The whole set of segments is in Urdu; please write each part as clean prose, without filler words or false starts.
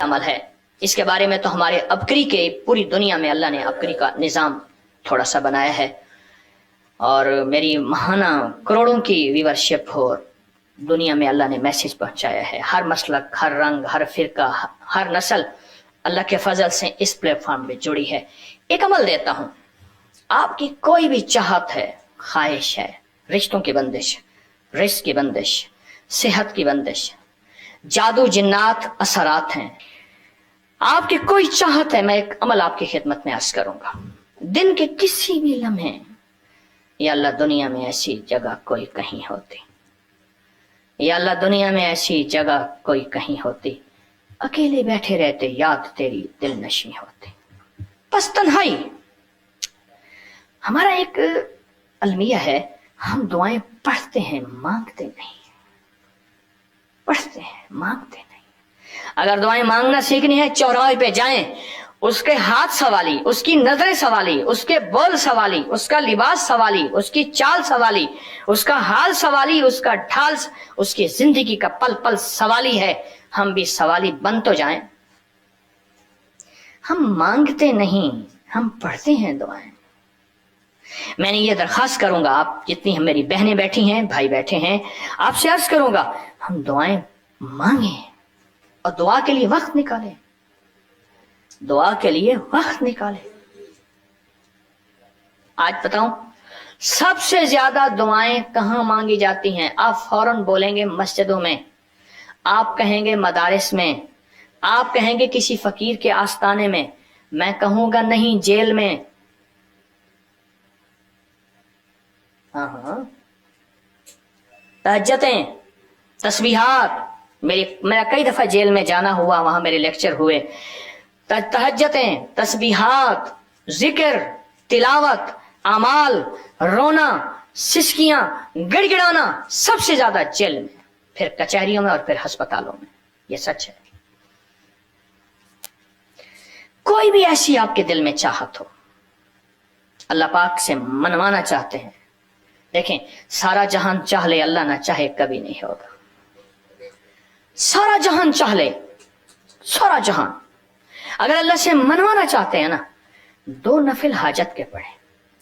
عمل ہے. اس کے بارے میں تو ہمارے ابکری کے پوری دنیا میں اللہ نے ابکری کا نظام تھوڑا سا بنایا ہے، اور میری ماہانہ کروڑوں کی ویورشپ ہو، دنیا میں اللہ نے میسج پہنچایا ہے. ہر مسلک، ہر رنگ، ہر فرقہ، ہر نسل اللہ کے فضل سے اس پلیٹ فارم پہ جڑی ہے. ایک عمل دیتا ہوں، آپ کی کوئی بھی چاہت ہے، خواہش ہے، رشتوں کی بندش، رزق کی بندش، صحت کی بندش، جادو جنات اثرات ہیں، آپ کی کوئی چاہت ہے، میں ایک عمل آپ کی خدمت میں عرض کروں گا. دن کے کسی بھی لمحے، یا اللہ دنیا میں ایسی جگہ کوئی کہیں ہوتی، یا اللہ دنیا میں ایسی جگہ کوئی کہیں ہوتی، اکیلے بیٹھے رہتے، یاد تیری دل نشیں ہوتی. بس تنہائی. ہمارا ایک المیہ ہے، ہم دعائیں پڑھتے ہیں، مانگتے نہیں. پڑھتے ہیں، مانگتے نہیں. اگر دعائیں مانگنا سیکھنی ہے، چوراہے پہ جائیں، اس کے ہاتھ سوالی، اس کی نظریں سوالی، اس کے بول سوالی، اس کا لباس سوالی، اس کی چال سوالی، اس کا حال سوالی، اس کا ڈھال، اس کی زندگی کا پل پل سوالی ہے. ہم بھی سوالی بن تو جائیں. ہم مانگتے نہیں، ہم پڑھتے ہیں دعائیں. میں نے یہ درخواست کروں گا، آپ جتنی ہم میری بہنیں بیٹھی ہیں، بھائی بیٹھے ہیں، آپ سے عرض کروں گا، ہم دعائیں مانگیں اور دعا کے لیے وقت نکالیں. دعا کے لیے وقت نکالیں. آج بتاؤں سب سے زیادہ دعائیں کہاں مانگی جاتی ہیں؟ آپ فوراً بولیں گے مسجدوں میں، آپ کہیں گے مدارس میں، آپ کہیں گے کسی فقیر کے آستانے میں. میں کہوں گا نہیں، جیل میں. ہاں، تہجدیں، تسبیحات. میرا کئی دفعہ جیل میں جانا ہوا، وہاں میرے لیکچر ہوئے. تہجدیں، تسبیحات، ذکر، تلاوت، اعمال، رونا، سسکیاں، گڑ گڑانا سب سے زیادہ جیل میں، پھر کچہریوں میں، اور پھر ہسپتالوں میں. یہ سچ ہے. کوئی بھی ایسی آپ کے دل میں چاہت ہو، اللہ پاک سے منوانا چاہتے ہیں، دیکھیں سارا جہان چاہ لے، اللہ نہ چاہے کبھی نہیں ہوگا. سارا جہان چاہ لے، سارا جہان، اگر اللہ سے منوانا چاہتے ہیں نا، 2 نفل حاجت کے پڑھیں،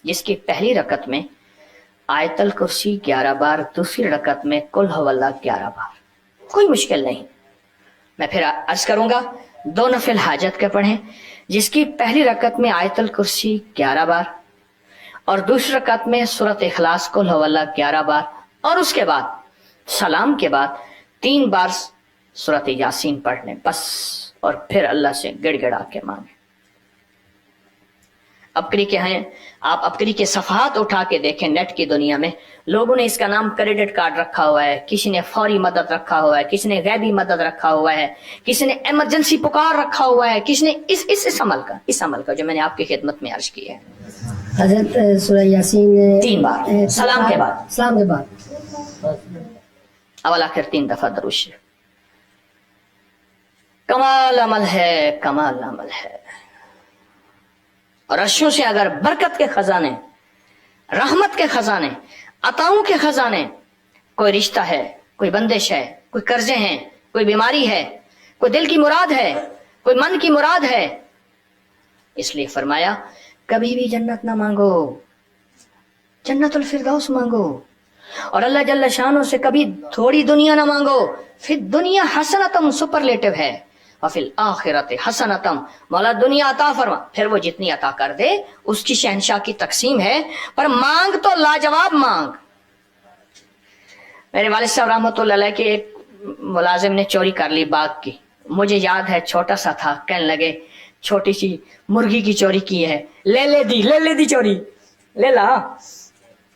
جس کی پہلی رکعت میں آیت الکرسی 11 بار، دوسری رکعت میں قل هو اللہ 11 بار. کوئی مشکل نہیں. میں پھر عرض کروں گا، 2 نفل حاجت کے پڑھیں، جس کی پہلی رکعت میں آیت الکرسی 11 بار، اور دوسری رکعت میں سورۃ اخلاص قل هو اللہ 11 بار، اور اس کے بعد سلام کے بعد 3 بار سورۃ یاسین پڑھ لیں بس. اور پھر اللہ سے گڑ گڑا کے مانگیں. ابکری کے ہیں، آپ ابکری کے صفحات اٹھا کے دیکھیں. نیٹ کی دنیا میں لوگوں نے اس کا نام کریڈٹ کارڈ رکھا ہوا ہے، کسی نے فوری مدد رکھا ہوا ہے، کسی نے غیبی مدد رکھا ہوا ہے، کسی نے ایمرجنسی پکار رکھا ہوا ہے، کسی نے اس عمل کا جو میں نے آپ کی خدمت میں عرض کی ہے. حضرت سورہ یاسین 3 بار سلام کے بعد، سلام کے بعد اول آخر 3 دفعہ درود شریف. کمال عمل ہے، کمال عمل ہے. اور عرشوں سے اگر برکت کے خزانے، رحمت کے خزانے، عطاؤں کے خزانے، کوئی رشتہ ہے، کوئی بندش ہے، کوئی قرضے ہیں، کوئی بیماری ہے، کوئی دل کی مراد ہے، کوئی من کی مراد ہے، اس لیے فرمایا کبھی بھی جنت نہ مانگو، جنت الفردوس مانگو. اور اللہ جل شانہ سے کبھی تھوڑی دنیا نہ مانگو. پھر دنیا حسنتم سپرلیٹو ہے، اور فی الآخرت حسنتم، مولا دنیا عطا فرما، پھر وہ جتنی عطا کر دے اس کی شہنشاہ کی تقسیم ہے، پر مانگ تو لاجواب مانگ. میرے والد صاحب رحمۃ اللہ علیہ کے ایک ملازم نے چوری کر لی باغ کی. مجھے یاد ہے چھوٹا سا تھا، کہنے لگے چھوٹی سی مرغی کی چوری کی ہے. لے دی چوری، لے لا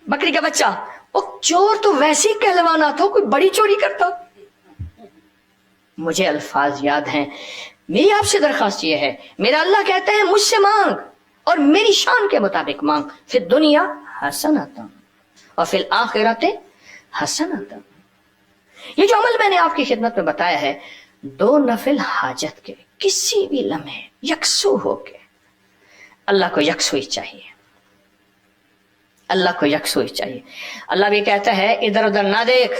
بکری کا بچہ. وہ چور تو ویسے ہی کہلوانا تھا، کوئی بڑی چوری کرتا. مجھے الفاظ یاد ہیں. میری آپ سے درخواست یہ ہے، میرا اللہ کہتے ہیں مجھ سے مانگ اور میری شان کے مطابق مانگ. پھر دنیا حسنتم اور پھر آخرت حسنتم. یہ جو عمل میں نے آپ کی خدمت میں بتایا ہے، 2 نفل حاجت کے کسی بھی لمحے یکسو ہو کے، اللہ کو یکسوئی چاہیے، اللہ کو یکسوئی چاہیے. اللہ بھی کہتا ہے ادھر ادھر نہ دیکھ.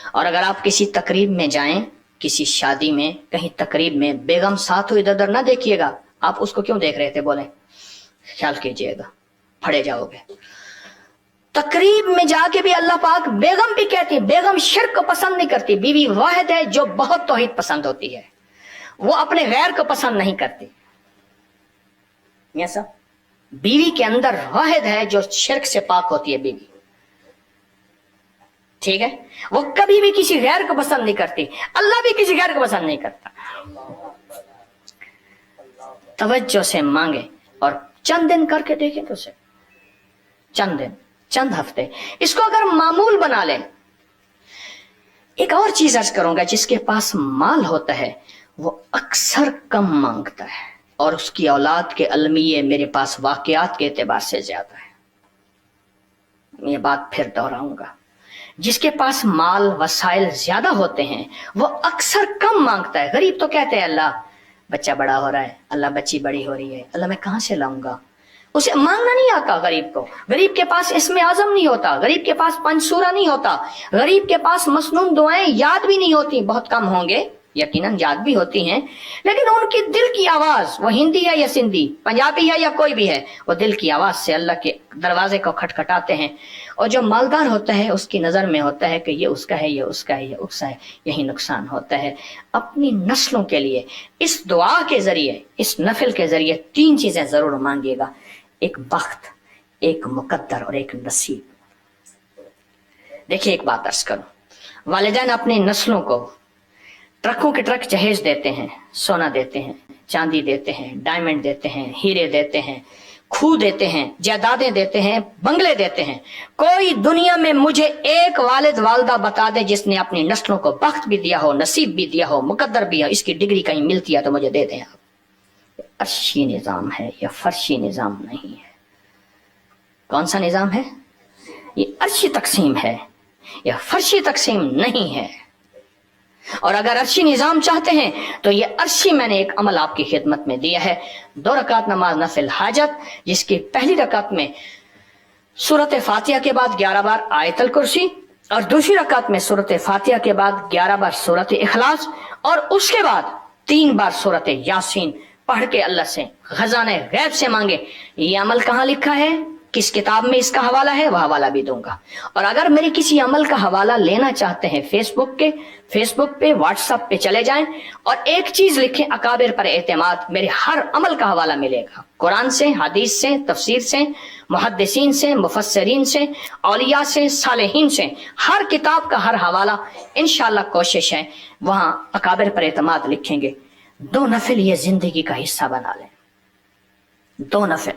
اور اگر آپ کسی تقریب میں جائیں کسی شادی میں کہیں تقریب میں بیگم ساتھ ہو ادھر ادھر نہ دیکھیے گا. آپ اس کو کیوں دیکھ رہے تھے بولیں؟ خیال کیجئے گا پھڑے جاؤ گے. تقریب میں جا کے بھی اللہ پاک بیگم بھی کہتی, بیگم شرک کو پسند نہیں کرتی, بیوی واحد ہے جو بہت توحید پسند ہوتی ہے, وہ اپنے غیر کو پسند نہیں کرتی. ایسا بیوی کے اندر واحد ہے جو شرک سے پاک ہوتی ہے بیوی, ٹھیک ہے, وہ کبھی بھی کسی غیر کو پسند نہیں کرتی, اللہ بھی کسی غیر کو پسند نہیں کرتا. توجہ سے مانگے اور چند دن کر کے دیکھیں تو اسے, چند دن, چند ہفتے اس کو اگر معمول بنا لیں. ایک اور چیز عرض کروں گا, جس کے پاس مال ہوتا ہے وہ اکثر کم مانگتا ہے, اور اس کی اولاد کے المیے میرے پاس واقعات کے اعتبار سے زیادہ ہے. یہ بات پھر دہراؤں گا, جس کے پاس مال وسائل زیادہ ہوتے ہیں وہ اکثر کم مانگتا ہے. غریب تو کہتے ہیں اللہ بچہ بڑا ہو رہا ہے, اللہ بچی بڑی ہو رہی ہے, اللہ میں کہاں سے لاؤں گا. اسے مانگنا نہیں آتا غریب کو. غریب کے پاس اسم اعظم نہیں ہوتا, غریب کے پاس پنج سورہ نہیں ہوتا, غریب کے پاس مسنون دعائیں یاد بھی نہیں ہوتی. بہت کم ہوں گے یقیناً, یاد بھی ہوتی ہیں, لیکن ان کی دل کی آواز, وہ ہندی ہے یا سندھی, پنجابی ہے یا کوئی بھی ہے, وہ دل کی آواز سے اللہ کے دروازے کو کھٹکھٹاتے ہیں. اور جو مالدار ہوتا ہے اس کی نظر میں ہوتا ہے کہ یہ اس کا ہے, یہ اس کا ہے, یہ اس کا ہے. یہی نقصان ہوتا ہے. اپنی نسلوں کے لیے اس دعا کے ذریعے, اس نفل کے ذریعے 3 چیزیں ضرور مانگیے گا, ایک بخت, ایک مقدر اور ایک نصیب. دیکھیے ایک بات عرض کروں, والدین اپنی نسلوں کو ٹرکوں کے ٹرک جہیز دیتے ہیں, سونا دیتے ہیں, چاندی دیتے ہیں, ڈائمنڈ دیتے ہیں, ہیرے دیتے ہیں, کھو دیتے ہیں, جائیدادیں دیتے ہیں, بنگلے دیتے ہیں. کوئی دنیا میں مجھے ایک والد والدہ بتا دے جس نے اپنی نسلوں کو بخت بھی دیا ہو, نصیب بھی دیا ہو, مقدر بھی ہو, اس کی ڈگری کہیں ملتی ہے تو مجھے دے دیں. عرشی نظام ہے, یہ فرشی نظام نہیں ہے. کون سا نظام ہے؟ یہ عرشی تقسیم ہے, یہ فرشی تقسیم نہیں ہے. اور اگر عرشی نظام چاہتے ہیں تو یہ عرشی میں نے ایک عمل آپ کی خدمت میں دیا ہے. 2 رکعت نماز نفل حاجت, جس کی پہلی رکعت میں سورۃ فاتحہ کے بعد 11 بار آیت الکرسی, اور دوسری رکعت میں سورۃ فاتحہ کے بعد 11 بار سورۃ اخلاص, اور اس کے بعد 3 بار سورۃ یاسین پڑھ کے اللہ سے خزانہ غیب سے مانگے. یہ عمل کہاں لکھا ہے, کس کتاب میں اس کا حوالہ ہے, وہ حوالہ بھی دوں گا. اور اگر میرے کسی عمل کا حوالہ لینا چاہتے ہیں فیس بک پہ واٹس ایپ پہ چلے جائیں اور ایک چیز لکھیں, اکابر پر اعتماد. میرے ہر عمل کا حوالہ ملے گا, قرآن سے, حدیث سے, تفسیر سے, محدثین سے, مفسرین سے, اولیاء سے, صالحین سے, ہر کتاب کا ہر حوالہ انشاءاللہ کوشش ہے وہاں اکابر پر اعتماد لکھیں گے. 2 نفل یہ زندگی کا حصہ بنا لیں, 2 نفل.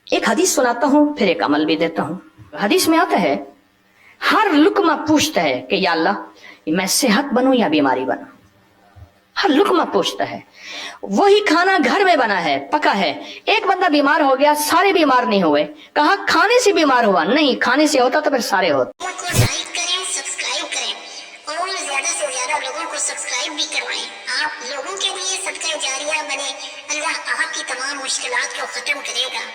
ایک حدیث سناتا ہوں پھر ایک عمل بھی دیتا ہوں. حدیث میں آتا ہے ہر لقمہ پوچھتا ہے کہ یا اللہ میں صحت بنوں یا بیماری بنوں. ہر لقمہ پوچھتا ہے. وہی کھانا گھر میں بنا ہے, پکا ہے, ایک بندہ بیمار ہو گیا, سارے بیمار نہیں ہوئے. کہا کھانے سے بیمار ہوا, نہیں, کھانے سے ہوتا تو پھر سارے ہوتے. لائک کریں, سبسکرائب کریں اور زیادہ سے زیادہ لوگوں کو سبسکرائب بھی کروائیں. آپ لوگوں کے لیے صدقہ جاریہ بنے. اللہ آپ کی تمام مشکلات کو ختم کرے گا.